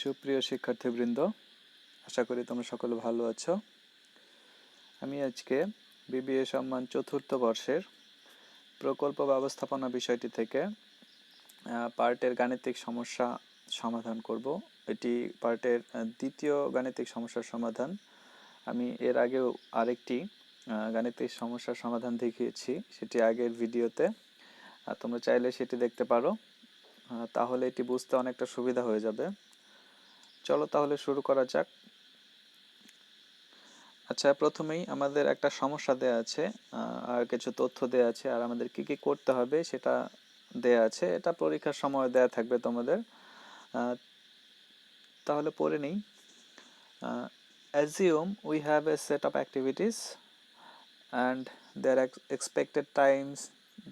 সুপ্রিয় শিক্ষার্থীবৃন্দ, আশা করি তোমরা সকলে ভালো আছো। আমি আজকে বিবিএ সম্মান চতুর্থ বর্ষের প্রকল্প ব্যবস্থাপনা বিষয়টি থেকে পার্টের গাণিতিক সমস্যা সমাধান করব। এটি পার্টের দ্বিতীয় গাণিতিক সমস্যার সমাধান। আমি এর আগেও আরেকটি গাণিতিক সমস্যার সমাধান দেখিয়েছি, সেটি আগের ভিডিওতে। তোমরা চাইলে সেটি দেখতে পারো, তাহলে এটি বুঝতে অনেকটা সুবিধা হয়ে যাবে। চলো তাহলে শুরু করা যাক। আচ্ছা, প্রথমেই আমাদের একটা সমস্যা দেয়া আছে, আর কিছু তথ্য দেয়া আছে, আর আমাদের কি কি করতে হবে সেটা দেয়া আছে। এটা পরীক্ষার সময় দেয়া থাকবে তোমাদের, তাহলে পড়ে নেই। Assume we have a set of activities and their expected times,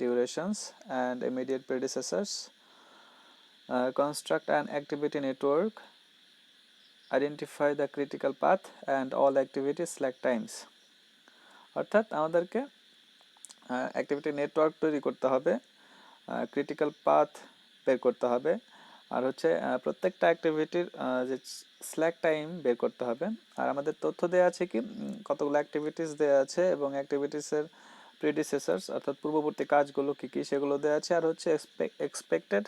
durations and immediate predecessors. Construct an activity network. Identify the critical path and all activities select times. অর্থাৎ আমাদেরকে অ্যাক্টিভিটি নেটওয়ার্ক তৈরি করতে হবে, ক্রিটিক্যাল পাথ বের করতে হবে, আর হচ্ছে প্রত্যেকটা অ্যাক্টিভিটির যে স্ল্যাক টাইম বের করতে হবে। আর আমাদের তথ্য দেওয়া আছে কি কতগুলো অ্যাক্টিভিটিস দেওয়া আছে এবং অ্যাক্টিভিটিসের প্রিডিসেসরস অর্থাৎ পূর্ববর্তী কাজগুলো কী কী সেগুলো দেওয়া আছে, আর হচ্ছে এক্সপেক্টেড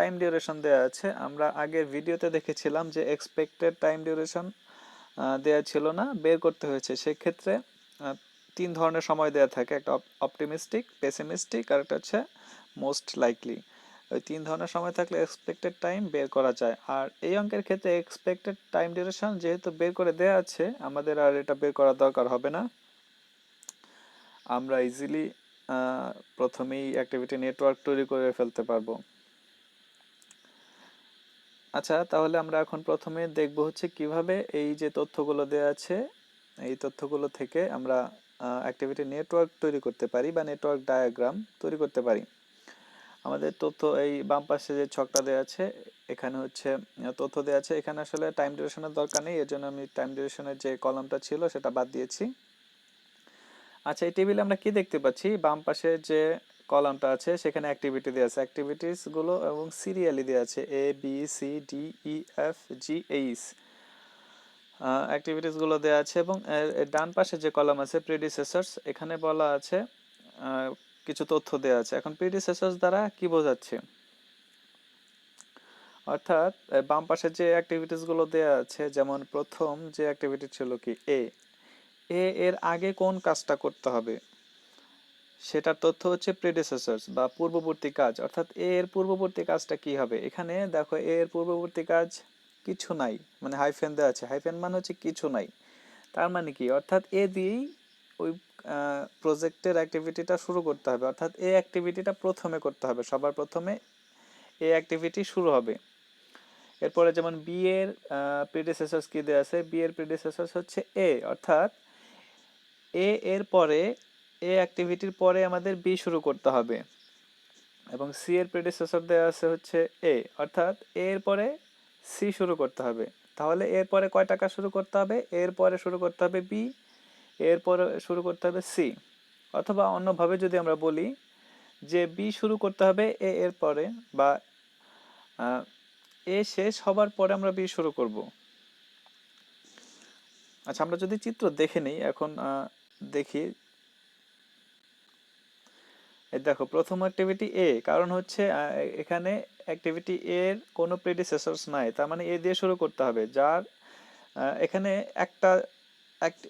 টাইম ডিউরেশন দেওয়া আছে। আমরা আগের ভিডিওতে দেখেছিলাম যে এক্সপেক্টেড টাইম ডিউরেশন দেওয়া ছিল না, বের করতে হয়েছে। সেক্ষেত্রে 3 ধরনের সময় দেওয়া থাকে, একটা অপটিমিস্টিক, পেসিমিস্টিক আর একটা হচ্ছে মোস্ট লাইকলি। ওই 3 ধরনের সময় থাকলে এক্সপেক্টেড টাইম বের করা যায়। আর এই অঙ্কের ক্ষেত্রে এক্সপেক্টেড টাইম ডিউরেশন যেহেতু বের করে দেওয়া আছে, আমাদের আর এটা বের করার দরকার হবে না। আমরা ইজিলি প্রথমেই অ্যাক্টিভিটি নেটওয়ার্ক তৈরি করে ফেলতে পারবো। আচ্ছা, তাহলে আমরা এখন প্রথমে দেখব হচ্ছে কিভাবে এই যে তথ্যগুলো দেওয়া আছে এই তথ্যগুলো থেকে আমরা অ্যাক্টিভিটি নেটওয়ার্ক তৈরি করতে পারি বা নেটওয়ার্ক ডায়াগ্রাম তৈরি করতে পারি। আমাদের তথ্য এই বাম পাশে যে ছকটা দেওয়া আছে, এখানে হচ্ছে তথ্য দেওয়া আছে। এখানে আসলে টাইম ডিউরেশনের দরকার নেই, এর জন্য আমি টাইম ডিউরেশনের যে কলামটা ছিল সেটা বাদ দিয়েছি। আচ্ছা, এই টেবিলে আমরা কি দেখতে পাচ্ছি, বাম পাশে যে কলামটা আছে সেখানে অ্যাক্টিভিটি দেওয়া আছে, অ্যাক্টিভিটিসগুলো এবং সিরিয়ালি দেওয়া আছে A B C D E F G H অ্যাক্টিভিটিসগুলো দেওয়া আছে। এবং ডান পাশে যে কলাম আছে প্রিডিসেসরস, এখানে বলা আছে কিছু তথ্য দেওয়া আছে। এখন প্রিডিসেসরস দ্বারা কি বোঝাচ্ছে, অর্থাৎ বাম পাশে যে অ্যাক্টিভিটিসগুলো দেওয়া আছে, যেমন প্রথম যে অ্যাক্টিভিটি ছিল কি এ এর আগে কোন কাজটা করতে হবে সেটার তথ্য হচ্ছে প্রেডিসেসরস বা পূর্ববর্তী কাজ। অর্থাৎ এর পূর্ববর্তী কাজটা কি হবে, এখানে দেখো এর পূর্ববর্তী কাজ কিছু নাই, মানে হাইফেন দেওয়া আছে। হাইফেন মানে হচ্ছে কিছু নাই, তার মানে কি, অর্থাৎ এ দিয়েই ওই প্রজেক্টের অ্যাক্টিভিটিটা শুরু করতে হবে। অর্থাৎ এই অ্যাক্টিভিটিটা প্রথমে করতে হবে, সবার প্রথমে এই অ্যাক্টিভিটি শুরু হবে। এরপরে যেমন বি এর প্রিডিসেসরস কি দেওয়া আছে, বি এর প্রিডিসেসরস হচ্ছে এ, অর্থাৎ এর পরে এ অ্যাক্টিভিটির পরে আমাদের বি শুরু করতে হবে। এবং সি এর প্রেডিসেসর দেওয়া আছে হচ্ছে এ, অর্থাৎ এর পরে সি শুরু করতে হবে। তাহলে এরপরে কয়টা কাজ শুরু করতে হবে, এরপরে শুরু করতে হবে বি, এরপরে শুরু করতে হবে সি। অথবা অন্যভাবে যদি আমরা বলি যে বি শুরু করতে হবে এর পরে, বা এ শেষ হবার পরে আমরা বি শুরু করব। আচ্ছা, আমরা যদি চিত্র দেখে নিই এখন, দেখি। দেখো, প্রথম অ্যাক্টিভিটি এ, কারণ হচ্ছে এখানে অ্যাক্টিভিটি এর কোনো প্রেডিসেসরস নাই, তার মানে এ দিয়ে শুরু করতে হবে, যার এখানে একটা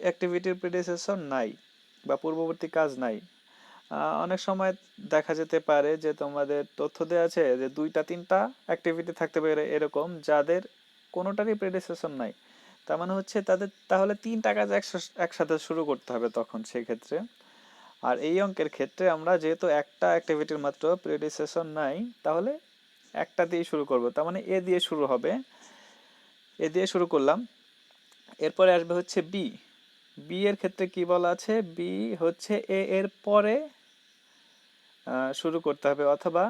অ্যাক্টিভিটির প্রেডিসেসর নাই বা পূর্ববর্তী কাজ নাই। অনেক সময় দেখা যেতে পারে যে তোমাদের তথ্য দেওয়া আছে যে 2টা 3টা অ্যাক্টিভিটি থাকতে পারে এরকম, যাদের কোনোটারই প্রেডিসেসর নাই। তার মানে হচ্ছে তাদের তাহলে 3টা কাজ একসাথে শুরু করতে হবে তখন সেক্ষেত্রে। আর এই অঙ্কের ক্ষেত্রে আমরা যেহেতু একটা অ্যাক্টিভিটির মাত্র প্রেডিসেসর নাই, তাহলে একটা দিয়ে শুরু করব, তার মানে এ দিয়ে শুরু হবে, এ দিয়ে শুরু করলাম। এরপরে আসবে হচ্ছে বি। বি এর ক্ষেত্রে কি বলা আছে, বি হচ্ছে এ এর পরে শুরু করতে হবে, অথবা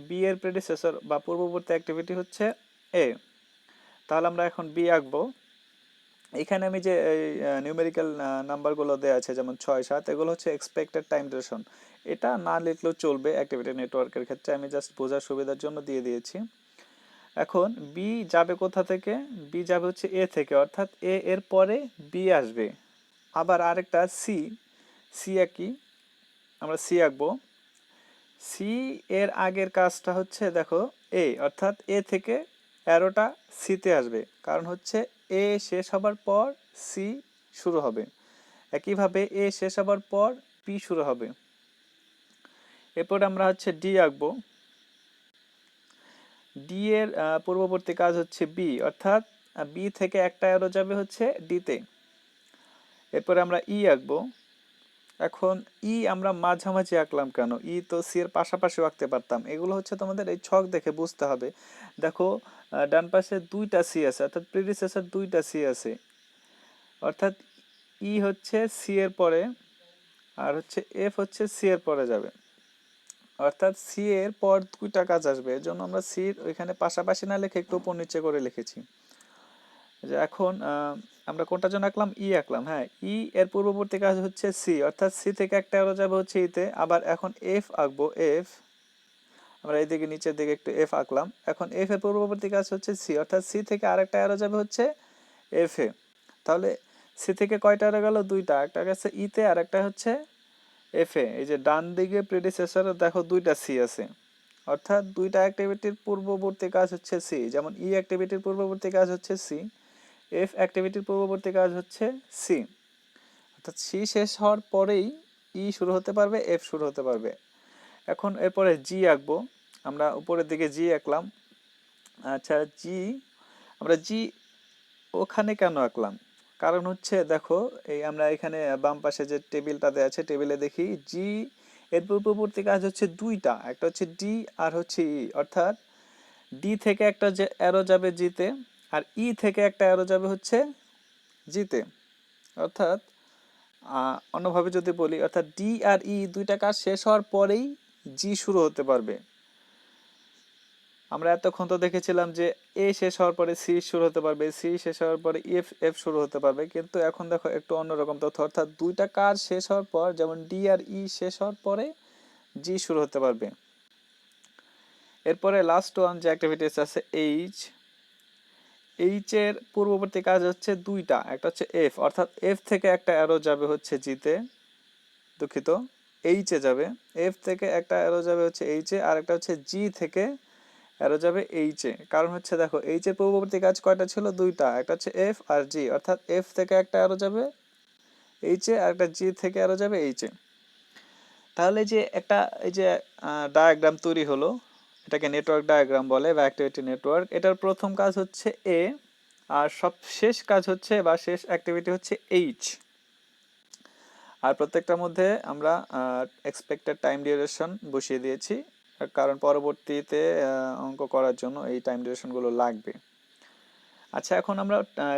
বি এর প্রেডিসেসর বা পূর্ববর্তী অ্যাক্টিভিটি হচ্ছে এ। তাহলে আমরা এখন বি আঁকবো। এখানে আমি যে নিউমেরিক্যাল নাম্বারগুলো দেওয়া আছে যেমন 6 7, এগুলো হচ্ছে এক্সপেক্টেড টাইম ডিউরেশন। এটা না লিখলেও চলবে অ্যাক্টিভিটি নেটওয়ার্কের ক্ষেত্রে, আমি জাস্ট বোঝার সুবিধার জন্য দিয়ে দিয়েছি। এখন বি যাবে কোথা থেকে? বি যাবে হচ্ছে এ থেকে, অর্থাৎ এ এর পরে বি আসবে। আবার আরেকটা সি, সি একই, আমরা সি আঁকবো। সি এর আগের কাজটা হচ্ছে দেখো এ, অর্থাৎ এ থেকে অ্যারোটা সিতে আসবে, কারণ হচ্ছে এ শেষ হবার পর সি শুরু হবে। একইভাবে এ শেষ হবার পর পি শুরু হবে। এরপর আমরা হচ্ছে ডি আঁকবো। ডি এর পূর্ববর্তী কাজ হচ্ছে বি, অর্থাৎ বি থেকে একটা অ্যারো যাবে হচ্ছে ডিতে। এরপরে আমরা ই আঁকবো। এখন ই আমরা মাঝামাঝি আঁকলাম কেন? ই তো সি এর পাশাপাশি আঁকতে পারতাম। এগুলো হচ্ছে তোমাদের এই ছক দেখে বুঝতে হবে। দেখো ডান পাশে দুইটা সি আছে, অর্থাৎ প্রিডিসেসর দুইটা সি আছে, অর্থাৎ ই হচ্ছে সি এর পরে আর হচ্ছে এফ হচ্ছে সি এর পরে যাবে, অর্থাৎ সি এর পর দুইটা কাজ আসবে। এর জন্য আমরা সি ওইখানে পাশাপাশি না লিখে একটু উপর নিচে করে লিখেছি। যে এখন আমরা কোনটার জন্য আঁকলাম? ই আঁকলাম। হ্যাঁ, ই এর পূর্ববর্তী কাজ হচ্ছে সি, অর্থাৎ সি থেকে একটা অ্যারো যাবে হচ্ছে ইতে। আবার এখন এফ আঁকবো। এফ আমরা এইদিকে নিচের দিকে একটু এফ আঁকলাম। এখন এফ এর পূর্ববর্তী কাজ হচ্ছে সি, অর্থাৎ সি থেকে আরেকটা অ্যারো যাবে হচ্ছে এফ এ। তাহলে সি থেকে কয়টা অ্যারো গেল? দুইটা, একটা গেছে ইতে আর একটা হচ্ছে এফ এ। এই যে ডান দিকে প্রিডিসেসরে দেখো দুইটা সি আছে, অর্থাৎ দুইটা অ্যাক্টিভিটির পূর্ববর্তী কাজ হচ্ছে সি। যেমন ই অ্যাক্টিভিটির পূর্ববর্তী কাজ হচ্ছে সি, এফ অ্যাক্টিভিটির পূর্ববর্তী কাজ হচ্ছে সি, অর্থাৎ সি শেষ হওয়ার পরেই ই শুরু হতে পারবে, এফ শুরু হতে পারবে। এখন এরপরে জি আঁকবো। আমরা উপরের দিকে জি আঁকলাম। আচ্ছা, জি আমরা জি ওখানে কেন আঁকলাম? কারণ হচ্ছে দেখো এই আমরা এখানে বাম পাশে যে টেবিলটাতে আছে, টেবিলে দেখি জি এর পূর্ববর্তী কাজ হচ্ছে দুইটা, একটা হচ্ছে ডি আর হচ্ছে ই, অর্থাৎ ডি থেকে একটা যে অ্যারো যাবে জিতে, আর ই থেকে একটা অ্যারো যাবে হচ্ছে জিতে। অর্থাৎ অন্যভাবে যদি বলি, অর্থাৎ ডি আর ই দুইটা কাজ শেষ হওয়ার পরেই জি শুরু হতে পারবে। আমরা এতক্ষণ তো দেখেছিলাম যে এ শেষ হওয়ার পরে সি শুরু হতে পারবে, সি শেষ হওয়ার পরে এফ এফ শুরু হতে পারবে, কিন্তু এখন দেখো একটু অন্যরকম তথ্য, অর্থাৎ দুইটা কাজ শেষ হওয়ার পর, যেমন ডি আর ই শেষ হওয়ার পরে জি শুরু হতে পারবে। এরপরে লাস্ট ওয়ান যে অ্যাক্টিভিটিস আছে এইচ, এইচ এর পূর্ববর্তী কাজ হচ্ছে দুইটা, একটা হচ্ছে এফ, অর্থাৎ এফ থেকে একটা অ্যারো যাবে হচ্ছে জিতে, দুঃখিত এইচ এ যাবে। এফ থেকে একটা অ্যারো যাবে হচ্ছে এইচ এ, আর একটা হচ্ছে জি থেকে অ্যারো যাবে এইচ এ। কারণ হচ্ছে দেখো এইচ এর পূর্ববর্তী কাজ কয়টা ছিল? দুইটা, একটা হচ্ছে এফ আর জি, অর্থাৎ এফ থেকে একটা অ্যারো যাবে এইচ এ আর একটা জি থেকে অ্যারো যাবে এইচ এ। তাহলে যে একটা এই যে ডায়াগ্রাম তৈরি হলো, এটাকে নেটওয়ার্ক ডায়াগ্রাম বলে বা অ্যাক্টিভিটি নেটওয়ার্ক। এটার প্রথম কাজ হচ্ছে এ, আর সব শেষ কাজ হচ্ছে বা শেষ অ্যাক্টিভিটি হচ্ছে এইচ। আর প্রত্যেকটার মধ্যে আমরা এক্সপেক্টেড টাইম ডিউরেশন বসিয়ে দিয়েছি, কারণ পরবর্তীতে অঙ্ক করার জন্য এই টাইম ডিউরেশনগুলো লাগবে। আচ্ছা, এখন আমরা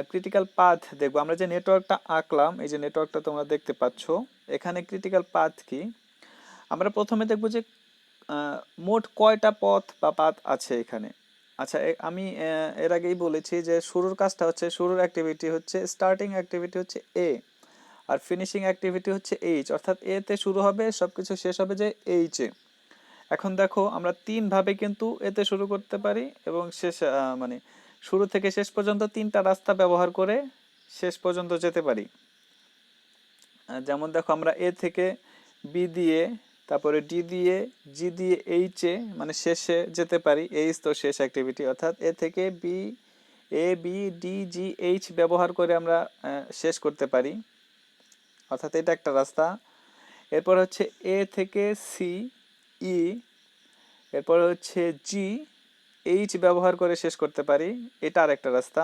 ক্রিটিক্যাল পাথ দেখবো। আমরা যে নেটওয়ার্কটা আঁকলাম, এই যে নেটওয়ার্কটা তোমরা দেখতে পাচ্ছ, এখানে ক্রিটিক্যাল পাথ কি? আমরা প্রথমে দেখবো যে মোট কয়টা পথ বা পাথ আছে এখানে। আচ্ছা, আমি এর আগেই বলেছি যে শুরুর কাজটা হচ্ছে, শুরুর অ্যাক্টিভিটি হচ্ছে, স্টার্টিং অ্যাক্টিভিটি হচ্ছে এ, আর ফিনিশিং অ্যাক্টিভিটি হচ্ছে এইচ, অর্থাৎ এ তে শুরু হবে, সবকিছু শেষ হবে যে এইচ এ। এখন দেখো আমরা তিন ভাবে কিন্তু এতে শুরু করতে পারি এবং শেষ মানে শুরু থেকে শেষ পর্যন্ত তিনটা রাস্তা ব্যবহার করে শেষ পর্যন্ত যেতে পারি। যেমন দেখো আমরা এ থেকে বি দিয়ে, তারপরে ডি দিয়ে, জি দিয়ে এইচ এ মানে শেষে যেতে পারি। এইচ তো শেষ অ্যাক্টিভিটি, অর্থাৎ এ থেকে B, A B D G H ব্যবহার করে আমরা শেষ করতে পারি, অর্থাৎ এটা একটা রাস্তা। এরপর হচ্ছে এ থেকে সি, ই, এরপর হচ্ছে জি এইচ ব্যবহার করে শেষ করতে পারি, এটা আর একটা রাস্তা।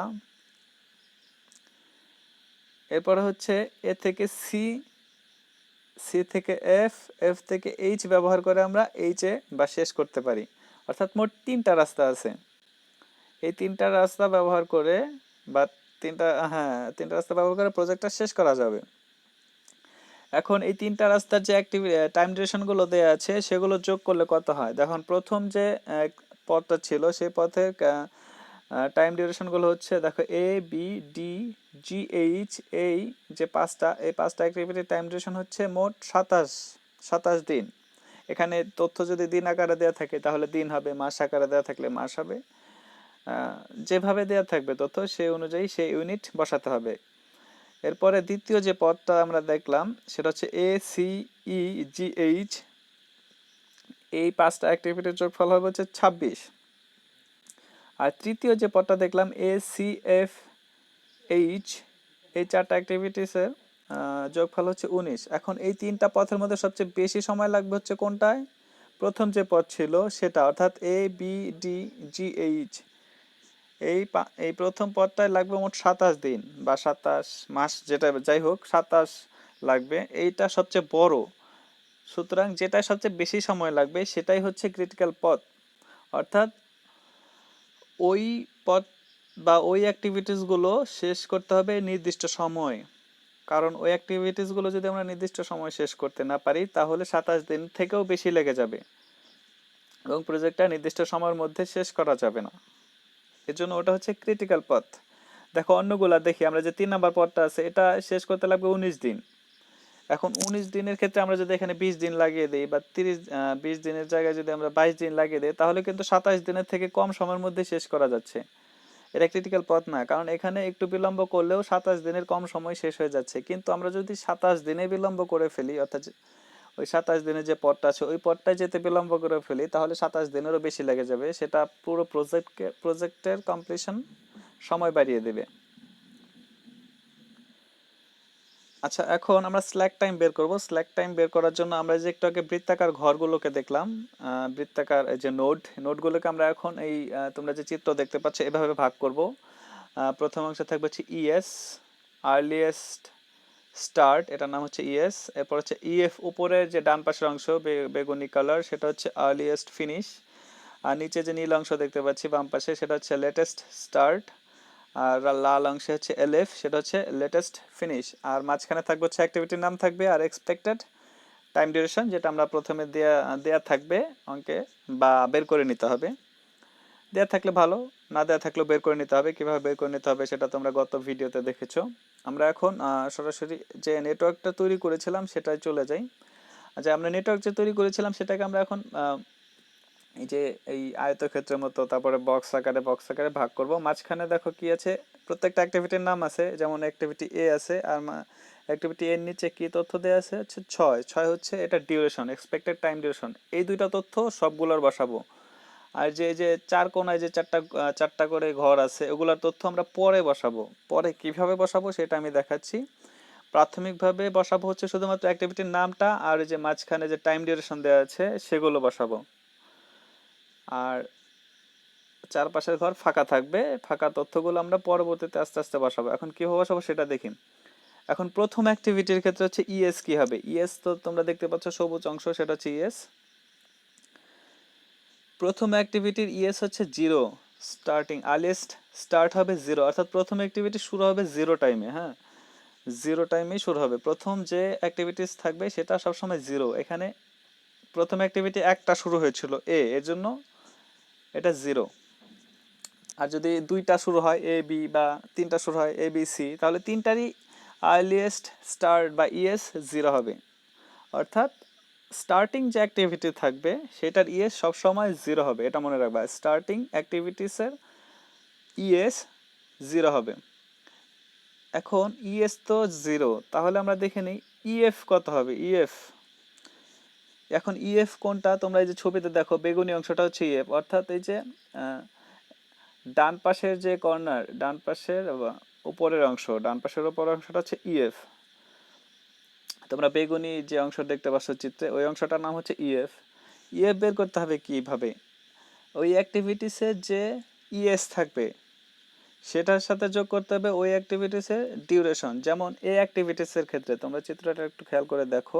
এরপর হচ্ছে এ থেকে সি, সি থেকে এফ, এফ থেকে এইচ ব্যবহার করে আমরা এইচ এ বা শেষ করতে পারি, অর্থাৎ মোট তিনটা রাস্তা আছে। এই তিনটা রাস্তা ব্যবহার করে বা তিনটা রাস্তা ব্যবহার করে প্রজেক্টটা শেষ করা যাবে। এখন এই তিনটা রাস্তার যে টাইম ডিউরেশনগুলো দেওয়া আছে সেগুলো যোগ করলে কত হয়? দেখুন, প্রথম যে পথটা ছিল সেই পথের টাইম ডিউরেশনগুলো হচ্ছে, দেখো A B D G H, এই যে এই পাঁচটা অ্যাক্টিভিটির টাইম ডিউরেশন হচ্ছে মোট 27 দিন। এখানে তথ্য যদি দিন আকারে দেওয়া থাকে তাহলে দিন হবে, মাস আকারে দেওয়া থাকলে মাস হবে। যেভাবে দেওয়া থাকবে তথ্য সেই অনুযায়ী সেই ইউনিট বসাতে হবে। এরপরে দ্বিতীয় যে পদটা আমরা দেখলাম সেটা হচ্ছে ACEGH, এই 5টা অ্যাক্টিভিটির যোগফল হবে হচ্ছে 26। আর তৃতীয় যে পদটা দেখলাম ACFH, এই 4টা অ্যাক্টিভিটিসের যোগফল হচ্ছে 19। এখন এই 3টা পথের মধ্যে সবচেয়ে বেশি সময় লাগবে হচ্ছে কোনটায়? প্রথম যে পদ ছিল সেটা, অর্থাৎ ABDGH, এই প্রথম পদটায় লাগবে মোট 27 দিন বা 27 মাস, যেটা যাই হোক 27 লাগবে। এইটা সবচেয়ে বড়, সুতরাং যেটা সবচেয়ে বেশি সময় লাগবে সেটাই হচ্ছে ক্রিটিক্যাল পথ। অর্থাৎ ওই পথ বা ওই অ্যাক্টিভিটিসগুলো শেষ করতে হবে নির্দিষ্ট সময়। কারণ ওই অ্যাক্টিভিটিসগুলো যদি আমরা নির্দিষ্ট সময় শেষ করতে না পারি তাহলে 27 দিন থেকেও বেশি লেগে যাবে এবং প্রজেক্টটা নির্দিষ্ট সময়ের মধ্যে শেষ করা যাবে না। এর জন্য ওটা হচ্ছে ক্রিটিক্যাল পথ। দেখো অন্যগুলা দেখি, আমরা যে 3 নাম্বার পথটা আছে এটা শেষ করতে লাগবে 19 দিন। এখন 19 দিনের ক্ষেত্রে আমরা যদি এখানে 20 দিন লাগিয়ে দিই বা 20 দিনের জায়গায় যদি আমরা 22 দিন লাগিয়ে দিই তাহলে কিন্তু 27 দিনের থেকে কম সময়ের মধ্যে শেষ করা যাচ্ছে। এটা ক্রিটিক্যাল পথ না, কারণ এখানে একটু বিলম্ব করলেও 27 দিনের কম সময় শেষ হয়ে যাচ্ছে। কিন্তু আমরা যদি 27 দিনে বিলম্ব করে ফেলি, অর্থাৎ ওই 27 দিনের যে পথটা আছে ওই পথটায় যেতে বিলম্ব করে ফেলি তাহলে 27 দিনেরও বেশি লেগে যাবে, সেটা পুরো প্রজেক্টের কমপ্লিশন সময় বাড়িয়ে দেবে। আচ্ছা, এখন আমরা স্ল্যাক টাইম বের করব। স্ল্যাক টাইম বের করার জন্য আমরা যে একটু আগে বৃত্তাকার ঘরগুলোকে দেখলাম, বৃত্তাকার যে নোডগুলোকে আমরা এখন এই তোমরা যে চিত্র দেখতে পাচ্ছ এভাবে ভাগ করব। প্রথম অংশে থাকবে হচ্ছে ইএস, আর্লিয়েস্ট স্টার্ট, এটার নাম হচ্ছে ইএস। এরপর হচ্ছে ইএফ, উপরের যে ডান পাশের অংশ বেগুনি কালার, সেটা হচ্ছে আর্লিয়েস্ট ফিনিশ। আর নিচে যে নীল অংশ দেখতে পাচ্ছি বাম পাশে সেটা হচ্ছে লেটেস্ট স্টার্ট। আর লাল অংশে হচ্ছে এলএফ, সেটা হচ্ছে লেটেস্ট ফিনিশ। আর মাঝখানে থাকবে হচ্ছে অ্যাক্টিভিটির নাম থাকবে আর এক্সপেক্টেড টাইম ডিউরেশন, যেটা আমরা প্রথমে দেয়া থাকবে অঙ্কে বা বের করে নিতে হবে। দেয়া থাকলে ভালো, না দেয়া থাকলেও বের করে নিতে হবে। কিভাবে বের করে নিতে হবে সেটা তোমরা গত ভিডিওতে দেখেছো। আমরা এখন সরাসরি যে নেটওয়ার্কটা তৈরি করেছিলাম সেটাই চলে যাই। আচ্ছা, আমরা নেটওয়ার্ক যে তৈরি করেছিলাম সেটাকে আমরা এখন এই যে এই আয়তক্ষেত্রের মতো তারপরে বক্স আকারে ভাগ করব। মাঝখানে দেখো কি আছে, প্রত্যেকটা অ্যাক্টিভিটির নাম আছে, যেমন অ্যাক্টিভিটি এ আছে আর অ্যাক্টিভিটি এর নিচে কি তথ্য দেওয়া আছে হচ্ছে 6 হচ্ছে এটা ডিউরেশন, এক্সপেক্টেড টাইম ডিউরেশন। এই দুইটা তথ্য সবগুলোর বসাবো। আর যে চার কোণায় যে চারটা করে ঘর আছে ওগুলোর তথ্য আমরা পরে বসাবো। পরে কিভাবে বসাবো সেটা আমি দেখাচ্ছি। প্রাথমিকভাবে বসাবো হচ্ছে শুধুমাত্র অ্যাক্টিভিটির নামটা আর যে মাঝখানে যে টাইম ডিউরেশন দেওয়া আছে সেগুলো বসাবো। আর চারপাশের ঘর ফাঁকা থাকবে, ফাঁকা তথ্যগুলো আমরা পরবর্তীতে আস্তে আস্তে বসাবো। এখন কিভাবে বসাবো সেটা দেখি। এখন প্রথম অ্যাক্টিভিটির ক্ষেত্রে হচ্ছে ইএস কি হবে। ইএস তো তোমরা দেখতে পাচ্ছ সবুজ অংশ, সেটা হচ্ছে ইএস। প্রথম অ্যাক্টিভিটির ইএস হচ্ছে 0, স্টার্টিং আর্লিয়েস্ট স্টার্ট হবে 0, অর্থাৎ প্রথম অ্যাক্টিভিটি শুরু হবে 0 টাইমে। হ্যাঁ, 0 টাইমেই শুরু হবে। প্রথম যে অ্যাক্টিভিটিস থাকবে সেটা সবসময় 0। এখানে প্রথম অ্যাক্টিভিটি একটা শুরু হয়েছিল এর জন্য এটা 0। আর যদি 2টা শুরু হয় এ বি বা 3টা শুরু হয় এ বি সি তাহলে 3টারই আর্লিয়েস্ট স্টার্ট বা ইএস 0 হবে। অর্থাৎ স্টার্টিং যে অ্যাক্টিভিটি থাকবে সেটার ইএস সবসময় 0 হবে, এটা মনে রাখবা। স্টার্টিং অ্যাক্টিভিটিসের ইএস 0 হবে। এখন ইএস তো 0, তাহলে আমরা দেখে নিই ইএফ কত হবে। ইএফ, এখন ইএফ কোনটা, তোমরা এই যে ছবিতে দেখো বেগুনি অংশটা হচ্ছে ইএফ, অর্থাৎ এই যে ডান পাশের যে কর্নার, ডান পাশের উপরের অংশ, ডান পাশের উপরের অংশটা হচ্ছে ইএফ। তোমরা বেগুনি যে অংশ দেখতে পাচ্ছ চিত্রে ওই অংশটার নাম হচ্ছে ইএফ। ইএফ বের করতে হবে কিভাবে, ওই অ্যাক্টিভিটিসের যে ইএস থাকবে সেটার সাথে যোগ করতে হবে ওই অ্যাক্টিভিটিসের ডিউরেশন। যেমন এ অ্যাক্টিভিটিসের ক্ষেত্রে তোমরা চিত্রটা একটু খেয়াল করে দেখো,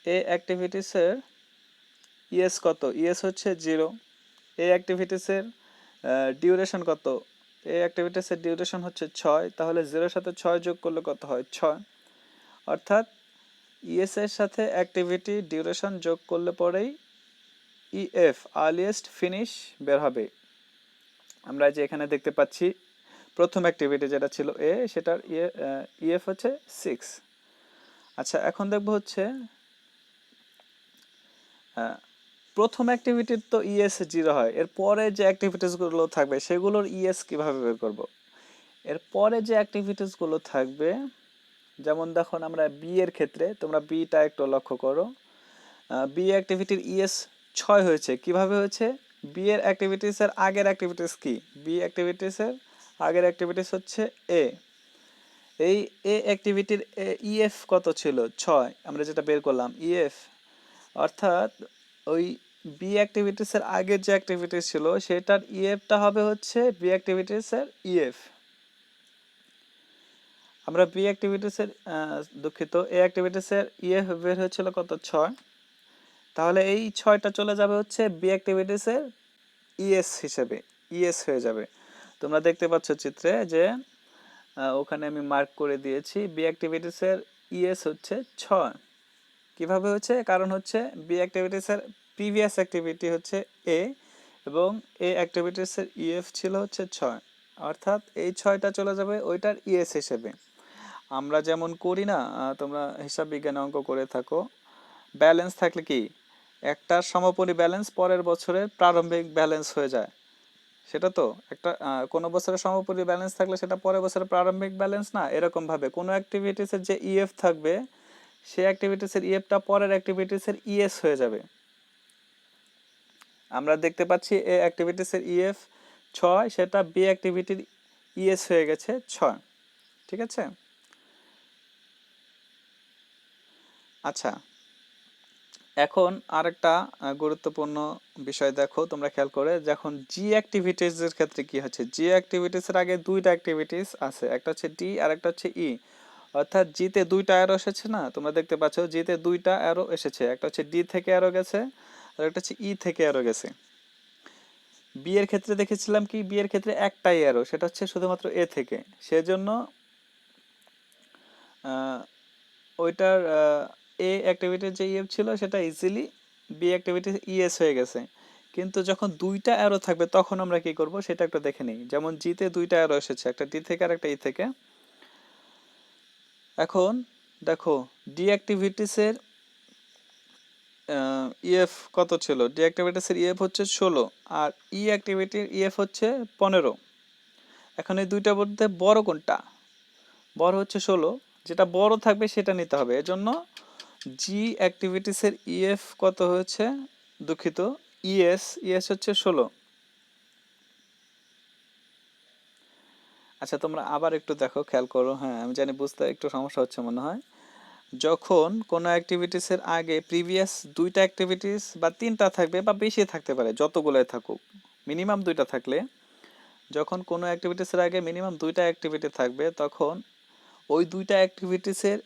এ অ্যাক্টিভিটিসের ইএস কত, ইএস হচ্ছে 0। এই অ্যাক্টিভিটিসের ডিউরেশন কত, এই অ্যাক্টিভিটিসের ডিউরেশন হচ্ছে 6, তাহলে 0-এর সাথে 6 যোগ করলে কত হয় 6। অর্থাৎ ইএস এর সাথে অ্যাক্টিভিটি ডিউরেশন যোগ করলে পরেই ইএফ আর্লিয়েস্ট ফিনিশ বের হবে। আমরা যে এখানে দেখতে পাচ্ছি প্রথম অ্যাক্টিভিটি যেটা ছিল এ, সেটার ইএফ হচ্ছে 6। আচ্ছা, এখন দেখবো হচ্ছে প্রথম অ্যাক্টিভিটির তো ইএস 0 হয়, এর পরে যে অ্যাক্টিভিটিসগুলো থাকবে সেগুলোর ইএস কিভাবে বের করব? এর পরে যে অ্যাক্টিভিটিসগুলো থাকবে, যেমন দেখো আমরা বি এর ক্ষেত্রে, তোমরা বিটা একটু লক্ষ্য করো। বি অ্যাক্টিভিটির ইএস 6 হয়েছে। কিভাবে হয়েছে? বি এর অ্যাক্টিভিটিসের আগের অ্যাক্টিভিটিস কি? বি অ্যাক্টিভিটিসের আগের অ্যাক্টিভিটিস হচ্ছে এ। এই এ অ্যাক্টিভিটির ইএফ কত ছিল? 6। আমরা যেটা বের করলাম ইএফ, অর্থাৎ ওই বি অ্যাক্টিভিটিসের আগের যে অ্যাক্টিভিটিস ছিল সেটার ইএফটা হবে হচ্ছে বি অ্যাক্টিভিটিসের ইএফ। আমরা বি অ্যাক্টিভিটিসের দুঃখিত, এ অ্যাক্টিভিটিসের ইএফ বের হয়েছিল কত? 6। তাহলে এই 6টা চলে যাবে হচ্ছে বি অ্যাক্টিভিটিসের ইএস হিসেবে, ইএস হয়ে যাবে। তোমরা দেখতে পাচ্ছ চিত্রে যে ওখানে আমি মার্ক করে দিয়েছি বি অ্যাক্টিভিটিসের ইএস হচ্ছে 6। কিভাবে হচ্ছে? কারণ হচ্ছে বি অ্যাক্টিভিটিসের প্রিভিয়াস অ্যাক্টিভিটি হচ্ছে এ এবং এ অ্যাক্টিভিটিসের ইএফ ছিল হচ্ছে 6, অর্থাৎ এই 6টা চলে যাবে ওইটার ইএস হিসেবে। আমরা যেমন করি না, তোমরা হিসাব বিজ্ঞানে অঙ্ক করে থাকো, ব্যালেন্স থাকলে কি একটা সমাপনী ব্যালেন্স পরের বছরের প্রারম্ভিক ব্যালেন্স হয়ে যায়, সেটা তো একটা কোনো বছরের সমাপনী ব্যালেন্স থাকলে সেটা পরের বছরের প্রারম্ভিক ব্যালেন্স না। এরকম ভাবে কোনো অ্যাক্টিভিটিসের যে ইএফ থাকবে সেই অ্যাক্টিভিটিসের ইএফটা পরের অ্যাক্টিভিটিসের ইএস হয়ে যাবে। আমরা দেখতে পাচ্ছি এ অ্যাক্টিভিটিসের ইএফ 6, সেটা বি অ্যাক্টিভিটির ইএস হয়ে গেছে 6। ঠিক আছে? আচ্ছা, এখন আরেকটা গুরুত্বপূর্ণ বিষয় দেখো তোমরা খেয়াল করে, যখন জি অ্যাক্টিভিটিসের ক্ষেত্রে কি হচ্ছে? জি অ্যাক্টিভিটিসের আগে দুইটা অ্যাক্টিভিটিস আছে, একটা হচ্ছে ডি আর একটা হচ্ছে ই। অর্থাৎ জিতে দুইটা অ্যারো এসেছে না, তোমরা দেখতে পাচ্ছ জিতে দুইটা অ্যারো এসেছে, একটা হচ্ছে ডি থেকে অ্যারো গেছে আর একটা হচ্ছে ই থেকে অ্যারো গেছে। বি এর ক্ষেত্রে দেখেছিলাম কি, বি এর ক্ষেত্রে একটাই অ্যারো, সেটা হচ্ছে শুধুমাত্র এ থেকে, সেজন্য ওইটার এ অ্যাক্টিভিটির যে ইএফ ছিল সেটা ইজিলি বি অ্যাক্টিভিটির ইএস হয়ে গেছে। কিন্তু যখন দুইটা অ্যারো থাকবে তখন আমরা কি করব সেটা একটু দেখে নিই। যেমন জিতে দুইটা অ্যারো এসেছে, একটা ডি থেকে আর একটা ই থেকে। এখন দেখো ডি অ্যাক্টিভিটিসের ইএফ কত ছিল? ডি অ্যাক্টিভিটিসের ইএফ হচ্ছে 16 আর ই অ্যাক্টিভিটির ইএফ হচ্ছে 15। এখন এই দুইটার মধ্যে বড় কোনটা? বড় হচ্ছে 16, যেটা বড় থাকবে সেটা নিতে হবে। এজন্য জি অ্যাক্টিভিটিসের ইএফ কত হয়েছে? দুঃখিত, ইএস, ইএস হচ্ছে 16। আচ্ছা, তোমরা আবার একটু দেখো, খেয়াল করো। হ্যাঁ, আমি জানি বুঝতে একটু সমস্যা হচ্ছে মনে হয়। যখন কোনো অ্যাক্টিভিটিসের আগে প্রিভিয়াস দুইটা অ্যাক্টিভিটিস বা তিনটা থাকবে বা বেশি থাকতে পারে, যতগুলোই থাকুক, মিনিমাম দুইটা থাকলে, যখন কোনো অ্যাক্টিভিটিসের আগে মিনিমাম দুইটা অ্যাক্টিভিটি থাকবে তখন ওই দুইটা অ্যাক্টিভিটিসের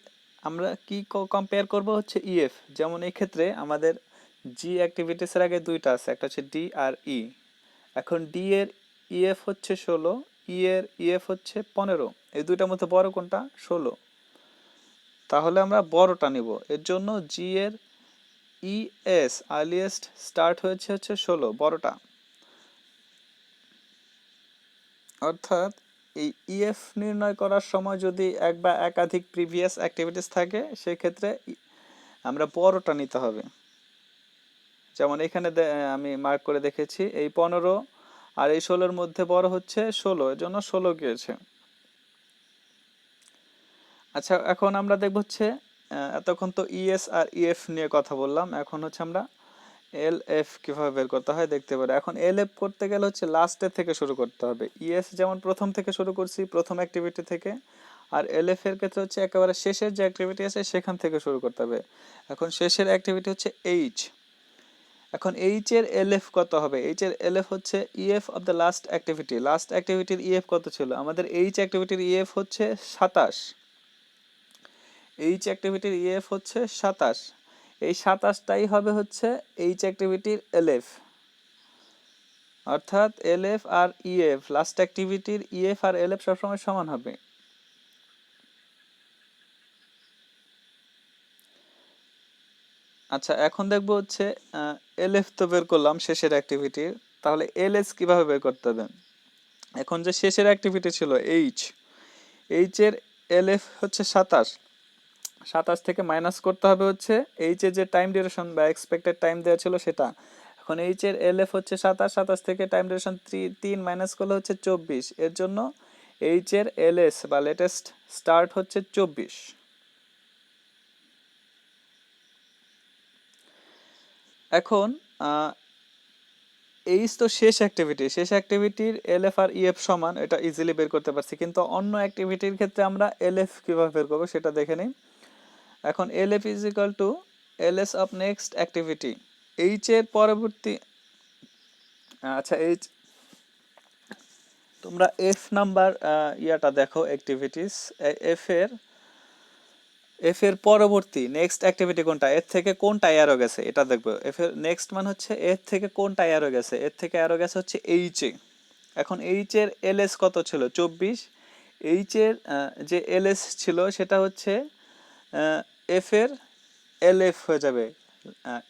আমরা কি কম্পেয়ার করব হচ্ছে ইএফ। যেমন এই ক্ষেত্রে আমাদের জি অ্যাক্টিভিটিসের আগে দুইটা আছে, একটা হচ্ছে ডি আর ই। এখন ডি এর ইএফ হচ্ছে 16, ই এর ইএফ হচ্ছে 15। এই দুইটার মধ্যে বড় কোনটা? 16। তাহলে আমরা বড়টা নিব। এর জন্য জি এর ইএস আর্লিয়েস্ট স্টার্ট হয়েছে হচ্ছে 16, বড়টা। অর্থাৎ এই ইএফ নির্ণয় করার সময় যদি এক বা একাধিক প্রিভিয়াস অ্যাক্টিভিটিস থাকে সেক্ষেত্রে আমরা বড়টা নিতে হবে। যেমন এখানে আমি মার্ক করে দেখেছি এই 15 আর এই 16-র মধ্যে বড় হচ্ছে 16, এর জন্য 16 গিয়েছে। আচ্ছা, এখন আমরা দেখব হচ্ছে এতক্ষণ তো ইএস আর ইএফ নিয়ে কথা বললাম, এখন হচ্ছে আমরা এল এফ কিভাবে বের করতে হয় দেখতে পারি। এখন এল এফ করতে গেলে হচ্ছে লাস্টের থেকে শুরু করতে হবে। ইএস যেমন প্রথম থেকে শুরু করছি, প্রথম অ্যাক্টিভিটি থেকে, আর এল এফ এর ক্ষেত্রে হচ্ছে একেবারে শেষের যে অ্যাক্টিভিটি আছে সেখান থেকে শুরু করতে হবে। এখন শেষের অ্যাক্টিভিটি হচ্ছে এইচ। এখন এইচ এর এল এফ কত হবে? এইচ এর এল এফ হচ্ছে EF of the last activity. Last অ্যাক্টিভিটির ইএফ কত ছিল? আমাদের এইচ অ্যাক্টিভিটির ইএফ হচ্ছে 27। এইচ অ্যাক্টিভিটির ইএফ হচ্ছে 27। এই 27টাই হবে হচ্ছে এইচ অ্যাক্টিভিটির এলএফ। অর্থাৎ এলএফ আর ইএফ, লাস্ট অ্যাক্টিভিটির ইএফ আর এলএফ সবসময় সমান হবে। আচ্ছা, এখন দেখবো হচ্ছে এলএফ তো বের করলাম শেষের অ্যাক্টিভিটির, তাহলে এলএস কিভাবে বের করতে হবে? এখন যে শেষের অ্যাক্টিভিটি ছিল এইচ, এইচ এর এলএফ হচ্ছে 27। 27 থেকে মাইনাস করতে হবে হচ্ছে এইচ এর যে টাইম ডিউরেশন বা এক্সপেক্টেড টাইম দেওয়া ছিল সেটা। এখন এইচ এর এলএফ হচ্ছে 27, 27 থেকে টাইম ডিউরেশন 3 মাইনাস করলে হচ্ছে 24, এর জন্য এইচ এর এলএস বা লেটেস্ট স্টার্ট হচ্ছে 24। এখন এইচ তো শেষ অ্যাক্টিভিটির এলএফ আর ইএফ সমান, এটা ইজিলি বের করতে পারছি, কিন্তু অন্য অ্যাক্টিভিটির ক্ষেত্রে আমরা এলএফ কিভাবে বের করবো সেটা দেখে নিই। এখন LF is equal to LS of next activity, H এর পরবর্তী, আচ্ছা এইচ, তোমরা এফ নাম্বার ইয়াটা দেখো অ্যাক্টিভিটিস, এফ এর পরবর্তী নেক্সট অ্যাক্টিভিটি কোনটা, এর থেকে কোনটা অ্যারো গেছে এটা দেখবো। এফ এর নেক্সট মান হচ্ছে এর থেকে কোনটা অ্যারো গেছে, এর থেকে অ্যারো গেছে হচ্ছে এইচ এ। এখন এইচ এর এলএস কত ছিল 24, এইচ এর যে এলএস ছিল সেটা হচ্ছে এফ এর এলএফ হয়ে যাবে,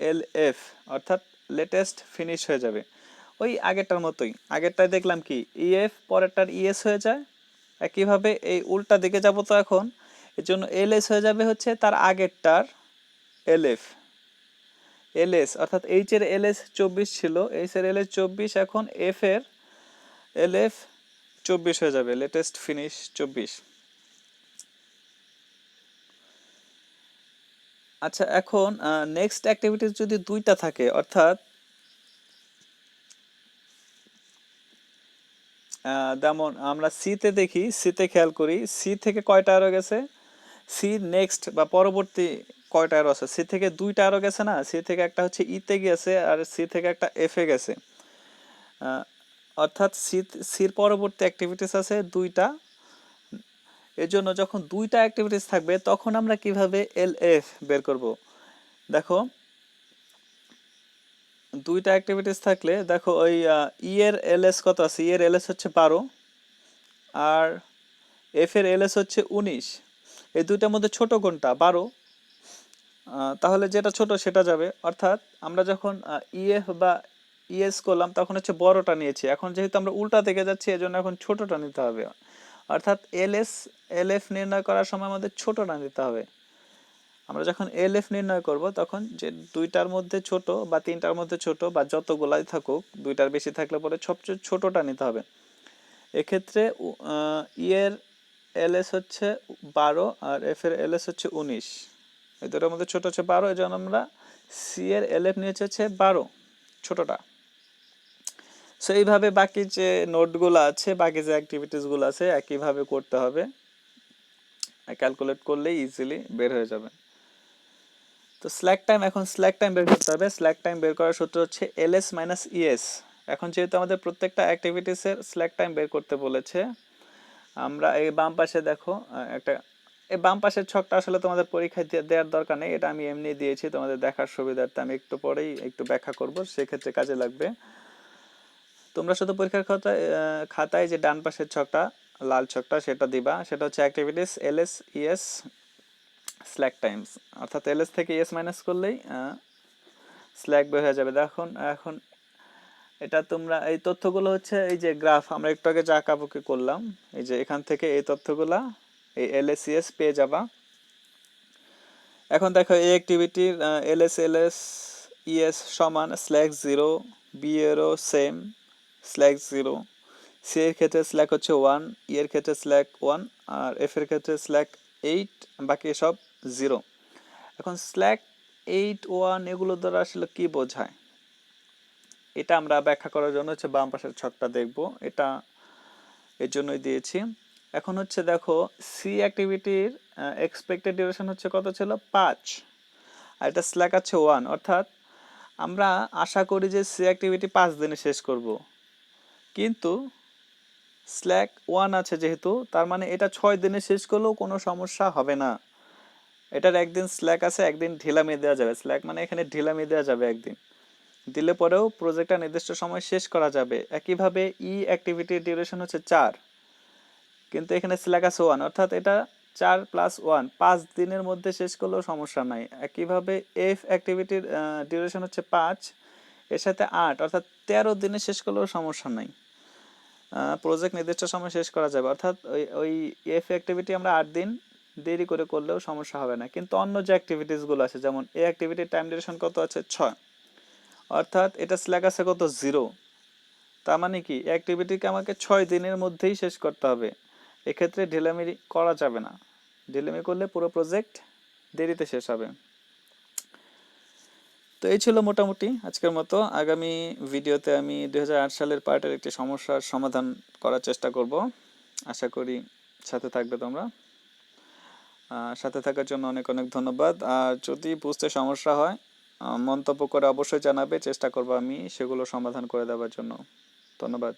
এলএফ অর্থাৎ লেটেস্ট ফিনিশ হয়ে যাবে, ওই আগেরটার মতোই। আগেরটায় দেখলাম কি ইএফ পরেরটার ইএস হয়ে যায়, একইভাবে এই উল্টা দিকে যাব তো এখন, এর জন্য এলএস হয়ে যাবে হচ্ছে তার আগেরটার এলএফ, এলএস অর্থাৎ এইচ এর এলএস 24 ছিল, এইচ এর এলএস 24, এখন এফ এর এলএফ 24 হয়ে যাবে, লেটেস্ট ফিনিশ 24। আচ্ছা এখন নেক্সট অ্যাক্টিভিটিস যদি দুইটা থাকে, অর্থাৎ যেমন আমরা সিতে দেখি, সিতে খেয়াল করি সি থেকে কয়টা আরো গেছে, সি নেক্সট বা পরবর্তী কয়টা আরো আছে, সি থেকে দুইটা আরো গেছে না, সি থেকে একটা হচ্ছে ইতে গেছে আর সি থেকে একটা এফে গেছে, অর্থাৎ সির পরবর্তী অ্যাক্টিভিটিস আছে দুইটা। এর জন্য যখন দুইটা অ্যাক্টিভিটিস থাকবে তখন আমরা কিভাবে এল এফ বের করব, দেখো দুইটা অ্যাক্টিভিটিস থাকলে দেখো ওই ই এর এলএস কত আছে, ই এর এলএস হচ্ছে 12 আর এফ এর এলএস হচ্ছে 19, এই দুইটার মধ্যে ছোট কোনটা 12, তাহলে যেটা ছোট সেটা যাবে, অর্থাৎ আমরা যখন ইএফ বা ইএস করলাম তখন হচ্ছে বড়টা নিয়েছি, এখন যেহেতু আমরা উল্টা দিকে যাচ্ছি এজন্য এখন ছোটটা নিতে হবে, অর্থাৎ এলএফ নির্ণয় করার সময় আমাদের ছোটটা নিতে হবে। আমরা যখন এলএফ নির্ণয় করব তখন যে দুইটার মধ্যে ছোট বা তিনটার মধ্যে ছোট বা যতগুলাই থাকুক, দুইটার বেশি থাকলে পরে সবচেয়ে ছোটটা নিতে হবে। এক্ষেত্রে ই এর এলএস হচ্ছে 12 আর এফ এর এলএস হচ্ছে 19, এই দুটোর মধ্যে ছোট হচ্ছে 12, এই জন্য আমরা সি এর এলএফ নিয়েছে হচ্ছে 12 ছোটটা। সো এইভাবে বাকি যে নোটগুলো আছে, বাকি যে অ্যাক্টিভিটিসগুলো আছে একইভাবে করতে হবে, ক্যালকুলেট করলেই ইজিলি বের হয়ে যাবে। তো স্ল্যাক টাইম, এখন স্ল্যাক টাইম বের করতে হবে। স্ল্যাক টাইম বের করার সূত্র হচ্ছে এলএস মাইনাস ইএস। এখন যেহেতু আমাদের প্রত্যেকটা অ্যাক্টিভিটিসের স্ল্যাক টাইম বের করতে বলেছে, আমরা এই বাম পাশে দেখো একটা, এই বাম পাশের ছকটা আসলে তোমাদের পরীক্ষায় দেওয়ার দরকার নেই, এটা আমি এমনি দিয়েছি তোমাদের দেখার সুবিধার্থে, আমি একটু পরেই একটু ব্যাখ্যা করব, সেক্ষেত্রে কাজে লাগবে। তোমরা শুধু পরীক্ষার খাতায় যে ডান পাশের ছকটা, লাল ছকটা সেটা দিবা, সেটা হচ্ছে activities LS ES slack times, অর্থাৎ এলএস থেকে ইএস মাইনাস করলেই স্ল্যাক বের হয়ে যাবে। এখন এখন এটা তোমরা এই তথ্যগুলো হচ্ছে এই যে গ্রাফ আমরা একটু আগে যা আঁকাবুকি করলাম, এই যে এখান থেকে এই তথ্যগুলা এই এলএসিএস পেয়ে যাবা। এখন দেখো এই অ্যাক্টিভিটির এলএস ইএস সমান স্ল্যাক 0, বি এরও সেম স্ল্যাক 0, সি এর ক্ষেত্রে স্ল্যাক হচ্ছে 1, ই এর ক্ষেত্রে স্ল্যাক 1 আর এফ এর ক্ষেত্রে স্ল্যাক 8, বাকি সব 0। এখন স্ল্যাক 8, 1 এগুলো দ্বারা আসলে কি বোঝায়, এটা আমরা ব্যাখ্যা করার জন্য হচ্ছে বাম পাশের ছকটা দেখব, এটা এর জন্যই দিয়েছি। এখন হচ্ছে দেখো সি অ্যাক্টিভিটির এক্সপেক্টেড ডিউরেশন হচ্ছে কত ছিল 5 আর এটা স্ল্যাক আছে 1, অর্থাৎ আমরা আশা করি যে সি অ্যাক্টিভিটি 5 দিনে শেষ করব, কিন্তু স্ল্যাক 1 আছে যেহেতু, তার মানে এটা 6 দিনে শেষ করলেও কোনো সমস্যা হবে না। এটার একদিন স্ল্যাক আছে, একদিন ঢিলামি দেওয়া যাবে, স্ল্যাক মানে এখানে ঢিলামি দেওয়া যাবে, একদিন দিলে পরেও প্রজেক্টটা নির্দিষ্ট সময় শেষ করা যাবে। একইভাবে ই অ্যাক্টিভিটির ডিউরেশন হচ্ছে 4, কিন্তু এখানে স্ল্যাক আছে 1, অর্থাৎ এটা 4 + 1 5 দিনের মধ্যে শেষ করলেও সমস্যা নাই। একইভাবে এফ অ্যাক্টিভিটির ডিউরেশন হচ্ছে 5, এর সাথে 8, অর্থাৎ 13 দিনে শেষ করলেও সমস্যা নাই, প্রজেক্ট নির্দিষ্ট সময় শেষ করা যাবে, অর্থাৎ ওই এফ অ্যাক্টিভিটি আমরা 8 দিন দেরি করে করলেও সমস্যা হবে না। কিন্তু অন্য যে অ্যাক্টিভিটিসগুলো আছে, যেমন এই অ্যাক্টিভিটির টাইম ডিউরেশন কত আছে 6, অর্থাৎ এটা স্ল্যাক আছে কত 0। তার মানে কি অ্যাক্টিভিটিকে আমাকে 6 দিনের মধ্যেই শেষ করতে হবে। এক্ষেত্রে ঢিলামি করা যাবে না, ঢিলামি করলে পুরো প্রজেক্ট দেরিতে শেষ হবে। তো এই ছিল মোটামুটি আজকের মতো। আগামী ভিডিওতে আমি 2008 সালের পার্টের একটি সমস্যার সমাধান করার চেষ্টা করব। আশা করি সাথে থাকবে তোমরা। সাথে থাকার জন্য অনেক অনেক ধন্যবাদ। আর যদি বুঝতে সমস্যা হয় মন্তব্য করে অবশ্যই জানাবে, চেষ্টা করব আমি সেগুলো সমাধান করে দেওয়ার জন্য। ধন্যবাদ।